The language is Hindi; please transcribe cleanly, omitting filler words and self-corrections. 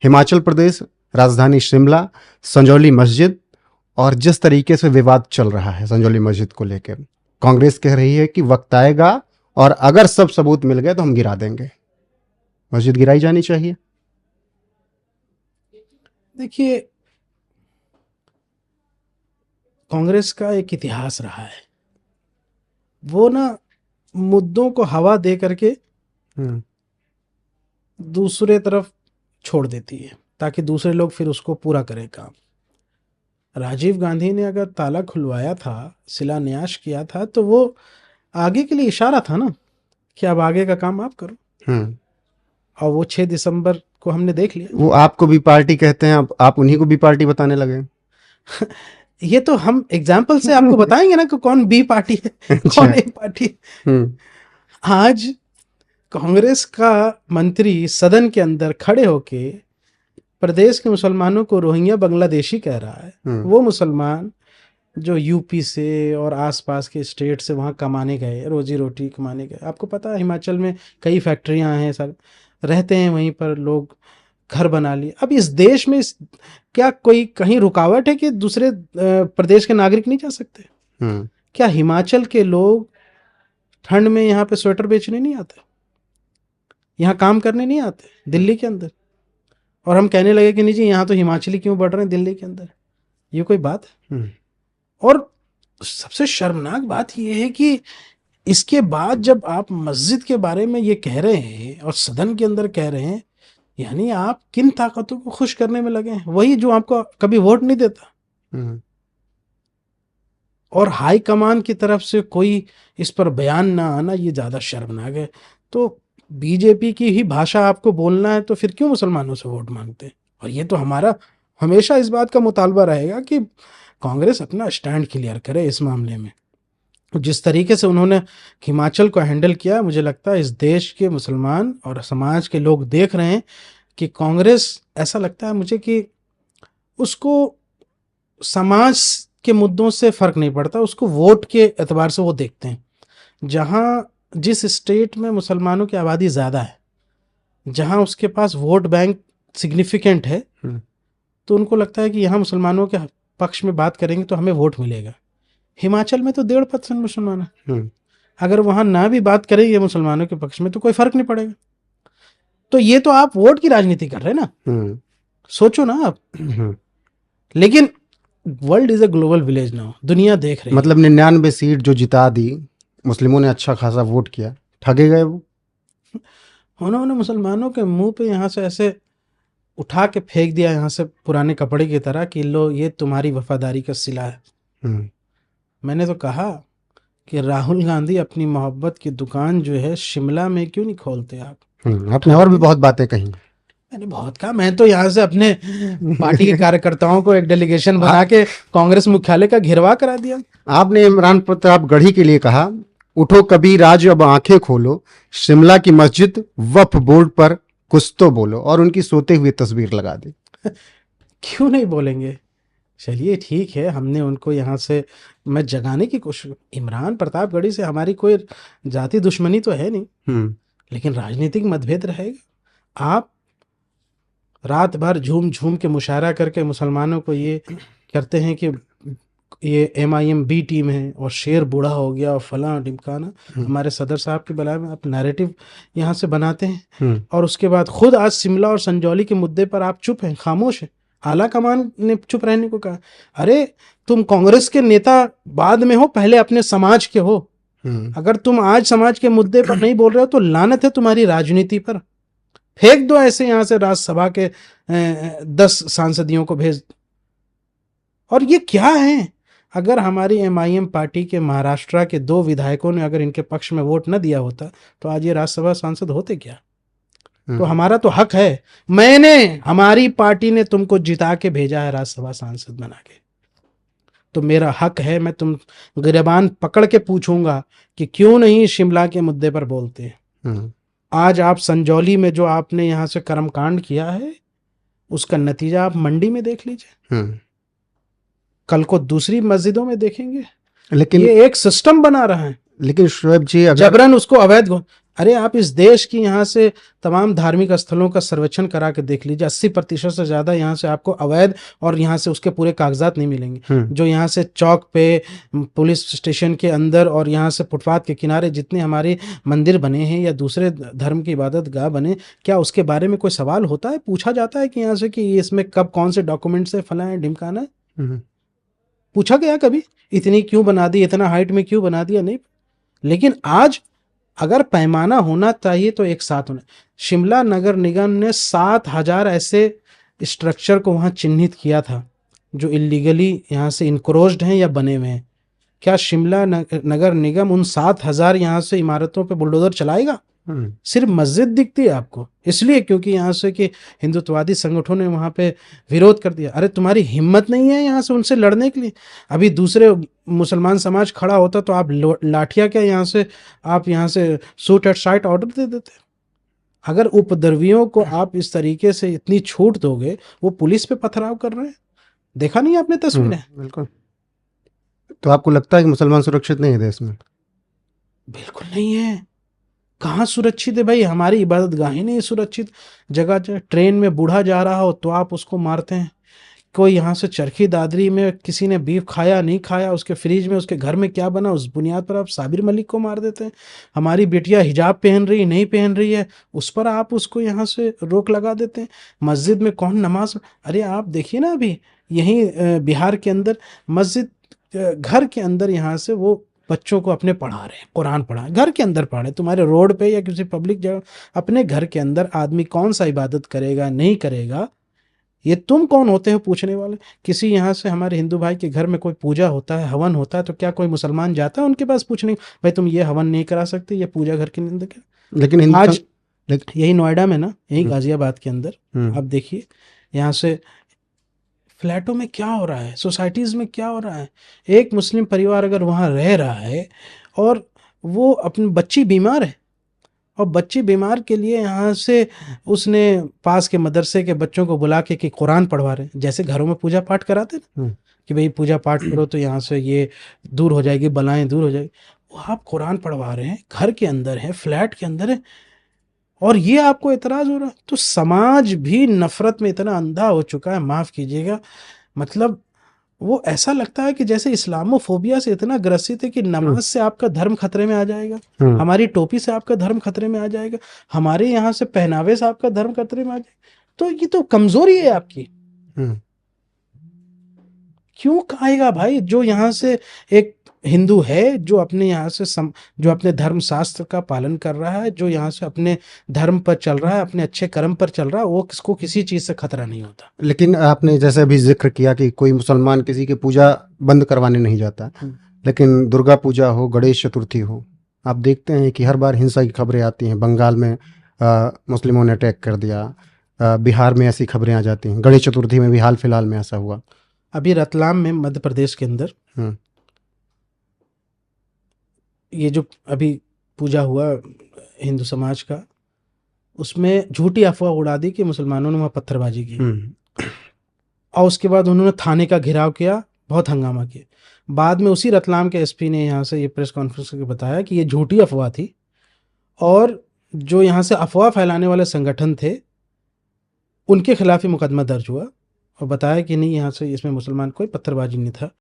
हिमाचल प्रदेश, राजधानी शिमला, संजौली मस्जिद, और जिस तरीके से विवाद चल रहा है संजौली मस्जिद को लेकर, कांग्रेस कह रही है कि वक्त आएगा और अगर सब सबूत मिल गए तो हम गिरा देंगे। मस्जिद गिराई जानी चाहिए। देखिए, कांग्रेस का एक इतिहास रहा है, वो ना मुद्दों को हवा दे करके दूसरे तरफ छोड़ देती है ताकि दूसरे लोग फिर उसको पूरा करें काम। राजीव गांधी ने अगर ताला खुलवाया था, शिलान्यास किया था, तो वो आगे के लिए इशारा था ना कि अब आगे का काम आप करो। और वो 6 दिसंबर को हमने देख लिया। वो आपको भी पार्टी कहते हैं, आप उन्हीं को भी पार्टी बताने लगे। ये तो हम एग्जाम्पल से आपको बताएंगे ना कि कौन बी पार्टी है, कौन ए पार्टी है। आज कांग्रेस का मंत्री सदन के अंदर खड़े होके प्रदेश के मुसलमानों को रोहिंग्या बांग्लादेशी कह रहा है। वो मुसलमान जो यूपी से और आसपास के स्टेट से वहाँ कमाने गए, रोजी रोटी कमाने गए। आपको पता है हिमाचल में कई फैक्ट्रियाँ हैं, सब रहते हैं वहीं पर, लोग घर बना लिए। अब इस देश में क्या कोई कहीं रुकावट है कि दूसरे प्रदेश के नागरिक नहीं जा सकते? क्या हिमाचल के लोग ठंड में यहाँ पे स्वेटर बेचने नहीं आते, यहाँ काम करने नहीं आते दिल्ली के अंदर? और हम कहने लगे कि नहीं जी यहाँ तो हिमाचली क्यों बढ़ रहे हैं दिल्ली के अंदर? ये कोई बात है? और सबसे शर्मनाक बात यह है कि इसके बाद जब आप मस्जिद के बारे में ये कह रहे हैं और सदन के अंदर कह रहे हैं, यानी आप किन ताकतों को खुश करने में लगे हैं? वही जो आपको कभी वोट नहीं देता। और हाई कमान की तरफ से कोई इस पर बयान ना आना, ये ज्यादा शर्मनाक है। तो बीजेपी की ही भाषा आपको बोलना है तो फिर क्यों मुसलमानों से वोट मांगते हैं? और ये तो हमारा हमेशा इस बात का मुतालबा रहेगा कि कांग्रेस अपना स्टैंड क्लियर करे इस मामले में। जिस तरीके से उन्होंने हिमाचल को हैंडल किया, मुझे लगता है इस देश के मुसलमान और समाज के लोग देख रहे हैं कि कांग्रेस, ऐसा लगता है मुझे कि उसको समाज के मुद्दों से फर्क नहीं पड़ता, उसको वोट के एतबार से वो देखते हैं। जहां जिस स्टेट में मुसलमानों की आबादी ज़्यादा है, जहां उसके पास वोट बैंक सिग्निफिकेंट है, तो उनको लगता है कि यहाँ मुसलमानों के पक्ष में बात करेंगे तो हमें वोट मिलेगा। हिमाचल में तो 1.5% मुसलमान है, अगर वहां ना भी बात करेंगे मुसलमानों के पक्ष में तो कोई फर्क नहीं पड़ेगा। तो ये तो आप वोट की राजनीति कर रहे हैं ना, सोचो ना आप। लेकिन world is a global village now, दुनिया देख रही है। मतलब 99 सीट जो जिता दी, मुस्लिमों ने अच्छा खासा वोट किया, ठगे गए वो। उन्होंने मुसलमानों के मुंह पे यहाँ से ऐसे उठा के फेंक दिया, यहाँ से पुराने कपड़े की तरह, कि लो ये तुम्हारी वफादारी का सिला है। मैंने तो कहा कि राहुल गांधी अपनी मोहब्बत की दुकान जो है शिमला में क्यों नहीं खोलते आप? आपने और भी बहुत बातें कही। मैंने बहुत कहा, मैं तो यहाँ से अपने पार्टी के कार्यकर्ताओं को एक डेलीगेशन बना के कांग्रेस मुख्यालय का घेरवा करा दिया। आपने इमरान प्रतापगढ़ी के लिए कहा, उठो कबीर आज अब आंखें खोलो, शिमला की मस्जिद वक्फ बोर्ड पर कुछ तो बोलो, और उनकी सोते हुए तस्वीर लगा दी। क्यों नहीं बोलेंगे? चलिए ठीक है, हमने उनको यहाँ से मैं जगाने की कोशिश। इमरान प्रतापगढ़ी से हमारी कोई जाति दुश्मनी तो है नहीं, लेकिन राजनीतिक मतभेद रहेगा। आप रात भर झूम झूम के मुशायरा करके मुसलमानों को ये करते हैं कि ये MIM बी टीम है और शेर बूढ़ा हो गया और फलां ढिमकाना। हमारे सदर साहब के बलाय में आप नैरेटिव यहाँ से बनाते हैं, और उसके बाद खुद आज शिमला और संजौली के मुद्दे पर आप चुप हैं, खामोश हैं। आला कमान ने चुप रहने को कहा। अरे तुम कांग्रेस के नेता बाद में हो, पहले अपने समाज के हो। अगर तुम आज समाज के मुद्दे पर नहीं बोल रहे हो तो लानत है तुम्हारी राजनीति पर। फेंक दो ऐसे यहाँ से राज्यसभा के 10 सांसदियों को भेज। और ये क्या है? अगर हमारी MIM पार्टी के महाराष्ट्र के 2 विधायकों ने अगर इनके पक्ष में वोट न दिया होता तो आज ये राज्यसभा सांसद होते क्या? तो हमारा तो हक है। हमारी पार्टी ने तुमको जिता के भेजा है राज्यसभा सांसद बना के, तो मेरा हक है, मैं तुम गिरबान पकड़ के पूछूंगा कि क्यों नहीं शिमला के मुद्दे पर बोलते। आज आप संजौली में जो आपने यहाँ से कर्मकांड किया है, उसका नतीजा आप मंडी में देख लीजिए, कल को दूसरी मस्जिदों में देखेंगे। लेकिन ये एक सिस्टम बना रहा है। लेकिन शोएब जी, जबरन उसको अवैध अरे आप इस देश की यहाँ से तमाम धार्मिक स्थलों का सर्वेक्षण करा के देख लीजिए, 80% से ज़्यादा यहाँ से आपको अवैध और यहाँ से उसके पूरे कागजात नहीं मिलेंगे। जो यहाँ से चौक पे, पुलिस स्टेशन के अंदर और यहाँ से फुटपाथ के किनारे जितने हमारे मंदिर बने हैं या दूसरे धर्म की इबादत गाह बने, क्या उसके बारे में कोई सवाल होता है, पूछा जाता है कि यहाँ से कि इसमें कब कौन से डॉक्यूमेंट से फला है ढिमकाना है? पूछा गया कभी इतनी क्यों बना दी, इतना हाइट में क्यों बना दिया? नहीं। लेकिन आज अगर पैमाना होना चाहिए तो एक साथ होना। शिमला नगर निगम ने 7,000 ऐसे स्ट्रक्चर को वहां चिन्हित किया था जो इलीगली यहाँ से इनक्रोच्ड हैं या बने हुए हैं। क्या शिमला नगर निगम उन 7,000 यहाँ से इमारतों पे बुलडोजर चलाएगा? सिर्फ मस्जिद दिखती है आपको, इसलिए क्योंकि यहाँ से कि हिंदुत्ववादी संगठनों ने वहाँ पे विरोध कर दिया। अरे तुम्हारी हिम्मत नहीं है यहाँ से उनसे लड़ने के लिए? अभी दूसरे मुसलमान समाज खड़ा होता तो आप लाठियाँ क्या यहाँ से, आप यहाँ से शूट एट साइट ऑर्डर दे देते। अगर उपद्रवियों को आप इस तरीके से इतनी छूट दोगे, वो पुलिस पे पथराव कर रहे हैं, देखा नहीं आपने तस्वीरें? बिल्कुल। तो आपको लगता है कि मुसलमान सुरक्षित नहीं है देश में? बिल्कुल नहीं है। कहाँ सुरक्षित है भाई? हमारी इबादत गाहें नहीं सुरक्षित। जगह ट्रेन में बूढ़ा जा रहा हो तो आप उसको मारते हैं। कोई यहाँ से चरखी दादरी में किसी ने बीफ खाया नहीं खाया, उसके फ्रिज में उसके घर में क्या बना, उस बुनियाद पर आप साबिर मलिक को मार देते हैं। हमारी बेटियां हिजाब पहन रही नहीं पहन रही है, उस पर आप उसको यहाँ से रोक लगा देते हैं। मस्जिद में कौन नमाज, अरे आप देखिए ना, अभी यहीं बिहार के अंदर मस्जिद घर के अंदर यहाँ से वो बच्चों को अपने पढ़ा रहे हैं, कुरान पढ़ा, घर के अंदर पढ़े। तुम्हारे रोड पे या किसी पब्लिक जगह, अपने घर के अंदर आदमी कौन सा इबादत करेगा नहीं करेगा, ये तुम कौन होते हो पूछने वाले? किसी यहाँ से हमारे हिंदू भाई के घर में कोई पूजा होता है, हवन होता है, तो क्या कोई मुसलमान जाता है उनके पास पूछने, भाई तुम ये हवन नहीं करा सकते, ये पूजा घर के अंदर क्या? लेकिन आज यही नोएडा में ना, यही गाजियाबाद के अंदर अब देखिए यहाँ से फ्लैटों में क्या हो रहा है, सोसाइटीज़ में क्या हो रहा है। एक मुस्लिम परिवार अगर वहाँ रह रहा है और वो अपनी बच्ची बीमार है, और बच्ची बीमार के लिए यहाँ से उसने पास के मदरसे के बच्चों को बुला के कि कुरान पढ़वा रहे हैं, जैसे घरों में पूजा पाठ कराते ना कि भाई पूजा पाठ करो तो यहाँ से ये दूर हो जाएगी, बलाएं दूर हो जाएगी, वो आप कुरान पढ़वा रहे हैं, घर के अंदर है, फ्लैट के अंदर है, और ये आपको एतराज हो रहा है। तो समाज भी नफरत में इतना अंधा हो चुका है, माफ कीजिएगा, मतलब वो ऐसा लगता है कि जैसे इस्लामोफोबिया से इतना ग्रसित है कि नमाज से आपका धर्म खतरे में आ जाएगा, हमारी टोपी से आपका धर्म खतरे में आ जाएगा, हमारे यहाँ से पहनावे से आपका धर्म खतरे में आ जाएगा। तो ये तो कमजोरी है आपकी। क्यों कहेगा भाई? जो यहाँ से एक हिंदू है, जो अपने यहाँ से जो अपने धर्म शास्त्र का पालन कर रहा है, जो यहाँ से अपने धर्म पर चल रहा है, अपने अच्छे कर्म पर चल रहा है, वो किसको किसी चीज से खतरा नहीं होता। लेकिन आपने जैसे अभी जिक्र किया कि कोई मुसलमान किसी की पूजा बंद करवाने नहीं जाता, लेकिन दुर्गा पूजा हो, गणेश चतुर्थी हो, आप देखते हैं कि हर बार हिंसा की खबरें आती हैं। बंगाल में मुस्लिमों ने अटैक कर दिया, बिहार में ऐसी खबरें आ जाती हैं, गणेश चतुर्थी में भी हाल फिलहाल में ऐसा हुआ। अभी रतलाम में मध्य प्रदेश के अंदर ये जो अभी पूजा हुआ हिंदू समाज का, उसमें झूठी अफवाह उड़ा दी कि मुसलमानों ने वहाँ पत्थरबाजी की, और उसके बाद उन्होंने थाने का घेराव किया, बहुत हंगामा किया। बाद में उसी रतलाम के एसपी ने यहाँ से ये प्रेस कॉन्फ्रेंस करके बताया कि ये झूठी अफवाह थी, और जो यहाँ से अफवाह फैलाने वाले संगठन थे उनके खिलाफ ही मुकदमा दर्ज हुआ, और बताया कि नहीं, यहाँ से इसमें मुसलमान कोई पत्थरबाजी नहीं था,